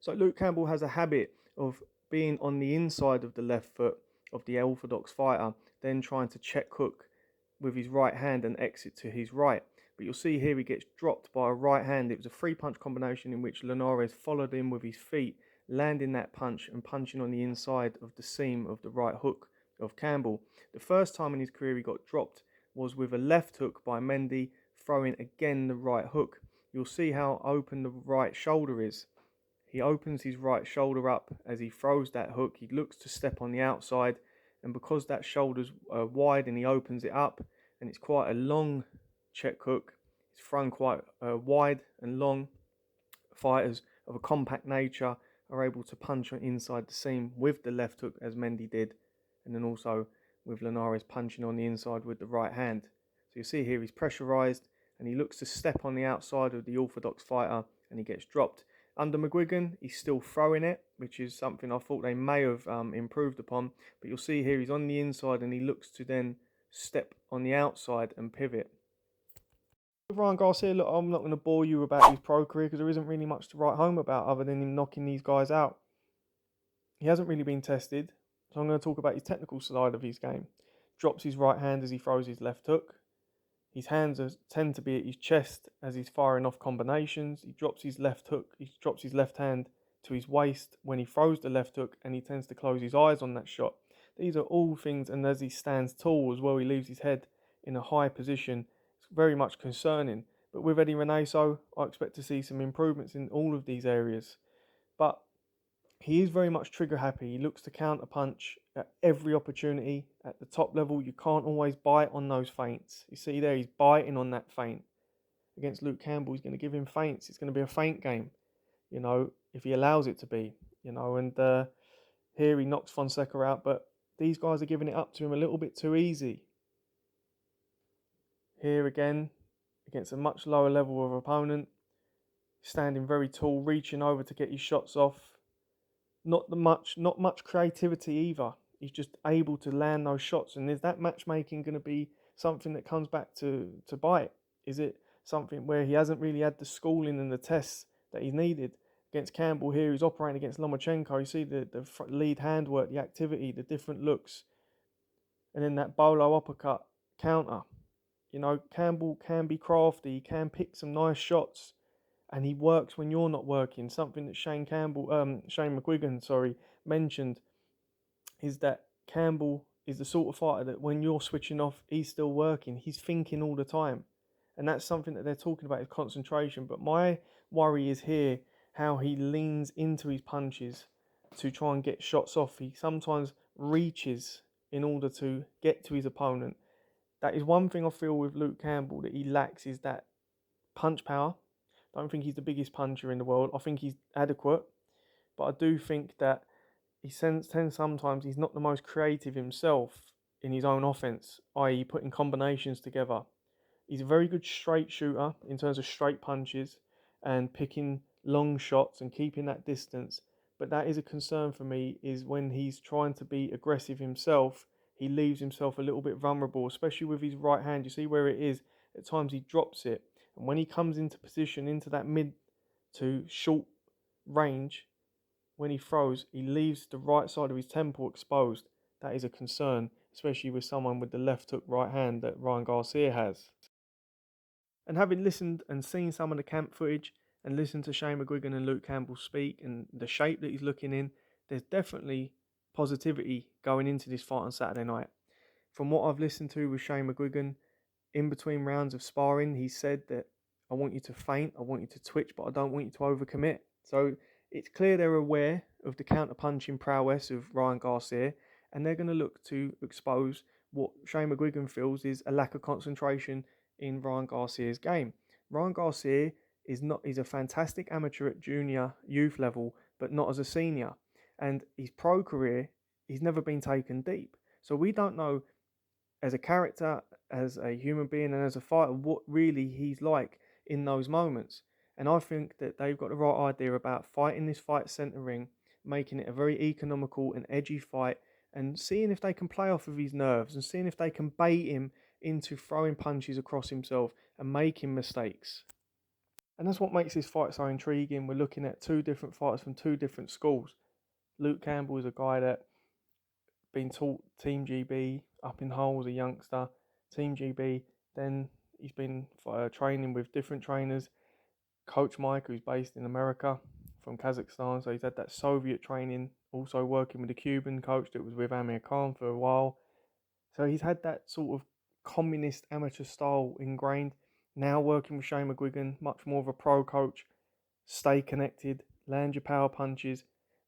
So Luke Campbell has a habit of being on the inside of the left foot of the orthodox fighter, then trying to check hook with his right hand and exit to his right. But you'll see here he gets dropped by a right hand. It was a 3-punch combination in which Linares followed him with his feet, landing that punch and punching on the inside of the seam of the right hook of Campbell. The first time in his career he got dropped was with a left hook by Mendy, throwing again the right hook. You'll see how open the right shoulder is. He opens his right shoulder up as he throws that hook. He looks to step on the outside, and because that shoulder's wide and he opens it up, and it's quite a long check hook, it's thrown quite wide and long. Fighters of a compact nature are able to punch inside the seam with the left hook, as Mendy did, and then also with Linares punching on the inside with the right hand. So you see here he's pressurized and he looks to step on the outside of the orthodox fighter and he gets dropped. Under McGuigan, he's still throwing it, which is something I thought they may have improved upon. But you'll see here he's on the inside and he looks to then step on the outside and pivot. With Ryan Garcia, look, I'm not going to bore you about his pro career because there isn't really much to write home about other than him knocking these guys out. He hasn't really been tested, so I'm going to talk about his technical side of his game. Drops his right hand as he throws his left hook. His hands tend to be at his chest as he's firing off combinations. He drops his left hook. He drops his left hand to his waist when he throws the left hook, and he tends to close his eyes on that shot. These are all things, and as he stands tall as well, he leaves his head in a high position. It's very much concerning. But with Eddie Reynoso, I expect to see some improvements in all of these areas. But he is very much trigger happy. He looks to counter punch at every opportunity. At the top level, you can't always bite on those feints. You see there, he's biting on that feint. Against Luke Campbell, he's going to give him feints. It's going to be a feint game, you know, if he allows it to be, you know. And here he knocks Fonseca out, but these guys are giving it up to him a little bit too easy. Here again, against a much lower level of opponent, standing very tall, reaching over to get his shots off. Not much creativity either. He's just able to land those shots. And is that matchmaking going to be something that comes back to bite? Is it something where he hasn't really had the schooling and the tests that he's needed? Against Campbell here, he's operating against Lomachenko. You see the lead handwork, the activity, the different looks. And then that bolo uppercut counter. You know, Campbell can be crafty. He can pick some nice shots. And he works when you're not working. Something that Shane McGuigan, mentioned is that Campbell is the sort of fighter that when you're switching off, he's still working. He's thinking all the time. And that's something that they're talking about, is concentration. But my worry is here how he leans into his punches to try and get shots off. He sometimes reaches in order to get to his opponent. That is one thing I feel with Luke Campbell that he lacks, is that punch power. I don't think he's the biggest puncher in the world. I think he's adequate. But I do think that he tends sometimes he's not the most creative himself in his own offense, i.e. putting combinations together. He's a very good straight shooter in terms of straight punches and picking long shots and keeping that distance. But that is a concern for me, is when he's trying to be aggressive himself, he leaves himself a little bit vulnerable, especially with his right hand. You see where it is? At times he drops it. And when he comes into position, into that mid to short range, when he throws, he leaves the right side of his temple exposed. That is a concern, especially with someone with the left hook right hand that Ryan Garcia has. And having listened and seen some of the camp footage and listened to Shane McGuigan and Luke Campbell speak and the shape that he's looking in, there's definitely positivity going into this fight on Saturday night. From what I've listened to with Shane McGuigan, in between rounds of sparring, he said that I want you to feint, I want you to twitch, but I don't want you to overcommit. So it's clear they're aware of the counter-punching prowess of Ryan Garcia, and they're going to look to expose what Shane McGuigan feels is a lack of concentration in Ryan Garcia's game. Ryan Garcia is a fantastic amateur at junior youth level, but not as a senior. And his pro career, he's never been taken deep. So we don't know, as a character, as a human being, and as a fighter, what really he's like in those moments. And I think that they've got the right idea about fighting this fight centre ring, making it a very economical and edgy fight, and seeing if they can play off of his nerves and seeing if they can bait him into throwing punches across himself and making mistakes. And that's what makes this fight so intriguing. We're looking at two different fighters from two different schools. Luke Campbell is a guy that been taught Team GB up in Hull as a youngster, Team GB. Then he's been training with different trainers. Coach Mike, who's based in America from Kazakhstan, so he's had that Soviet training. Also working with a Cuban coach that was with Amir Khan for a while. So he's had that sort of communist amateur style ingrained. Now working with Shane McGuigan, much more of a pro coach. Stay connected, land your power punches,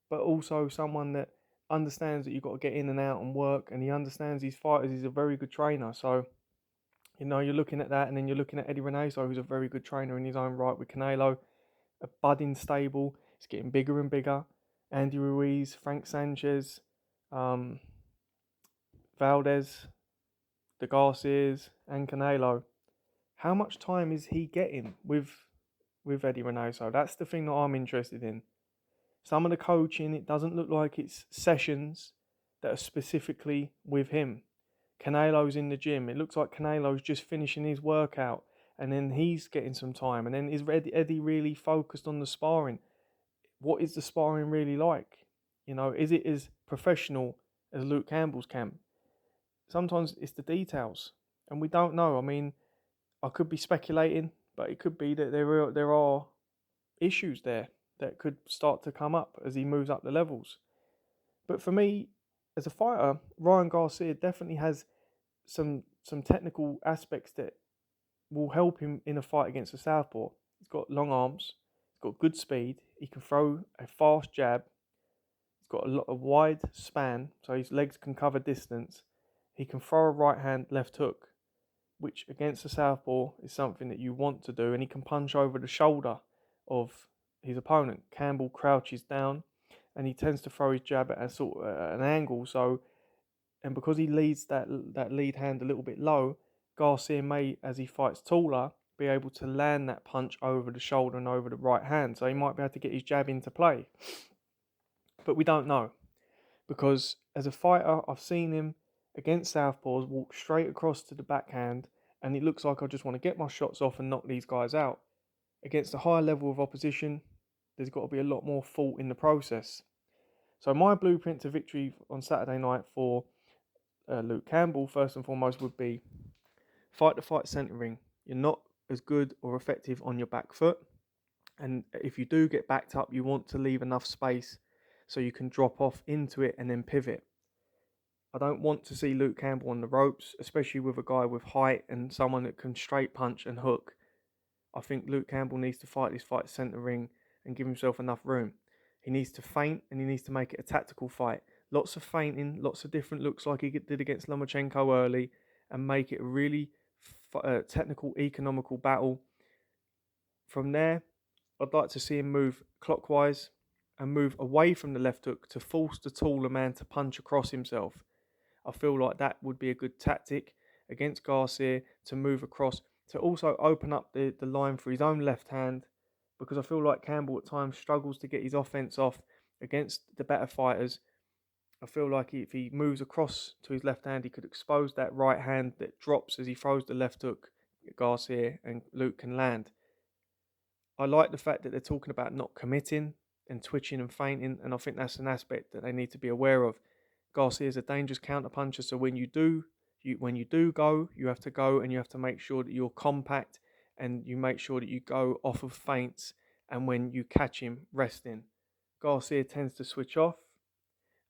but also someone that understands that you've got to get in and out and work, and he understands these fighters. He's a very good trainer. So, you're looking at that, and then you're looking at Eddie Reynoso, who's a very good trainer in his own right with Canelo, a budding stable. It's getting bigger and bigger. Andy Ruiz, Frank Sanchez, Valdez, the Garcias, and Canelo. How much time is he getting with Eddie Reynoso? That's the thing that I'm interested in. Some of the coaching, it doesn't look like it's sessions that are specifically with him. Canelo's in the gym. It looks like Canelo's just finishing his workout, and then he's getting some time. And then is Eddie really focused on the sparring? What is the sparring really like? Is it as professional as Luke Campbell's camp? Sometimes it's the details, and we don't know. I mean, I could be speculating, but it could be that there are issues there that could start to come up as he moves up the levels. But for me, as a fighter, Ryan Garcia definitely has some technical aspects that will help him in a fight against a southpaw. He's got long arms, he's got good speed, he can throw a fast jab, he's got a wide span, so his legs can cover distance. He can throw a right hand left hook, which against a southpaw is something that you want to do, and he can punch over the shoulder of his opponent. Campbell crouches down, and he tends to throw his jab at an angle. So, and because he leads that lead hand a little bit low, Garcia may, as he fights taller, be able to land that punch over the shoulder and over the right hand. So he might be able to get his jab into play. But we don't know, because as a fighter, I've seen him against southpaws walk straight across to the backhand, and it looks like I just want to get my shots off and knock these guys out. Against a higher level of opposition, there's got to be a lot more thought in the process. So my blueprint to victory on Saturday night for Luke Campbell, first and foremost, would be fight the fight centering. You're not as good or effective on your back foot, and if you do get backed up, you want to leave enough space so you can drop off into it and then pivot. I don't want to see Luke Campbell on the ropes, especially with a guy with height and someone that can straight punch and hook. I think Luke Campbell needs to fight this fight centering and give himself enough room. He needs to feint, and he needs to make it a tactical fight. Lots of feinting, lots of different looks like he did against Lomachenko early, and make it a really technical, economical battle. From there, I'd like to see him move clockwise and move away from the left hook to force the taller man to punch across himself. I feel like that would be a good tactic against Garcia, to move across, to also open up the line for his own left hand, because I feel like Campbell at times struggles to get his offense off against the better fighters. I feel like if he moves across to his left hand, he could expose that right hand that drops as he throws the left hook at Garcia, and Luke can land. I like the fact that they're talking about not committing and twitching and feinting, and I think that's an aspect that they need to be aware of. Garcia is a dangerous counterpuncher, so when you do go, you have to go, and you have to make sure that you're compact, and you make sure that you go off of feints, and when you catch him resting. Garcia tends to switch off.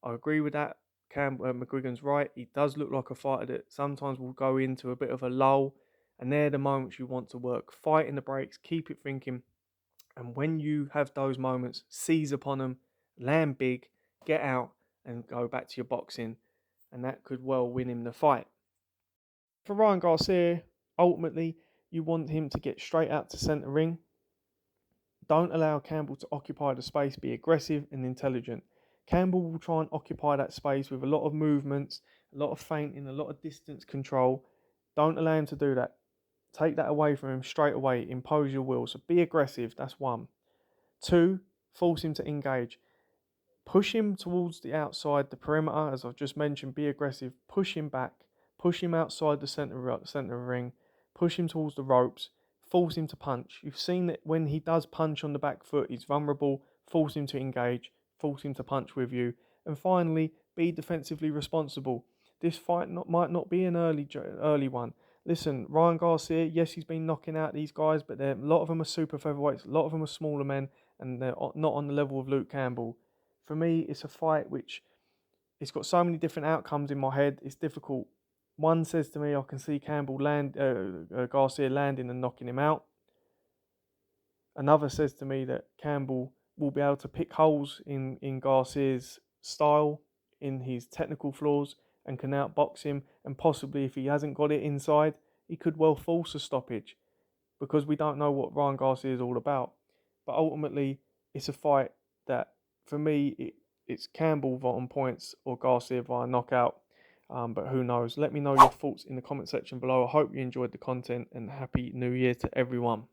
I agree with that. McGuigan's right. He does look like a fighter that sometimes will go into a bit of a lull, and they're the moments you want to work. Fight in the breaks, keep it thinking, and when you have those moments, seize upon them, land big, get out, and go back to your boxing, and that could well win him the fight. For Ryan Garcia, ultimately, you want him to get straight out to centre ring. Don't allow Campbell to occupy the space. Be aggressive and intelligent. Campbell will try and occupy that space with a lot of movements, a lot of feinting, a lot of distance control. Don't allow him to do that. Take that away from him straight away. Impose your will. So be aggressive. That's one. Two, force him to engage. Push him towards the outside, the perimeter, as I've just mentioned. Be aggressive. Push him back. Push him outside the centre ring. Push him towards the ropes. force him to punch. You've seen that when he does punch on the back foot, he's vulnerable. Force him to engage, force him to punch with you. And finally, be defensively responsible. This fight might not be an early one. Listen, Ryan Garcia, yes, he's been knocking out these guys, but a lot of them are super featherweights, a lot of them are smaller men, and they're not on the level of Luke Campbell. For me, it's a fight which it's got so many different outcomes in my head. It's difficult. One says to me, I can see Garcia landing and knocking him out. Another says to me that Campbell will be able to pick holes in Garcia's style, in his technical flaws, and can outbox him. And possibly, if he hasn't got it inside, he could well force a stoppage, because we don't know what Ryan Garcia is all about. But ultimately, it's a fight that, for me, it's Campbell on points or Garcia via knockout. But who knows? Let me know your thoughts in the comment section below. I hope you enjoyed the content, and Happy New Year to everyone.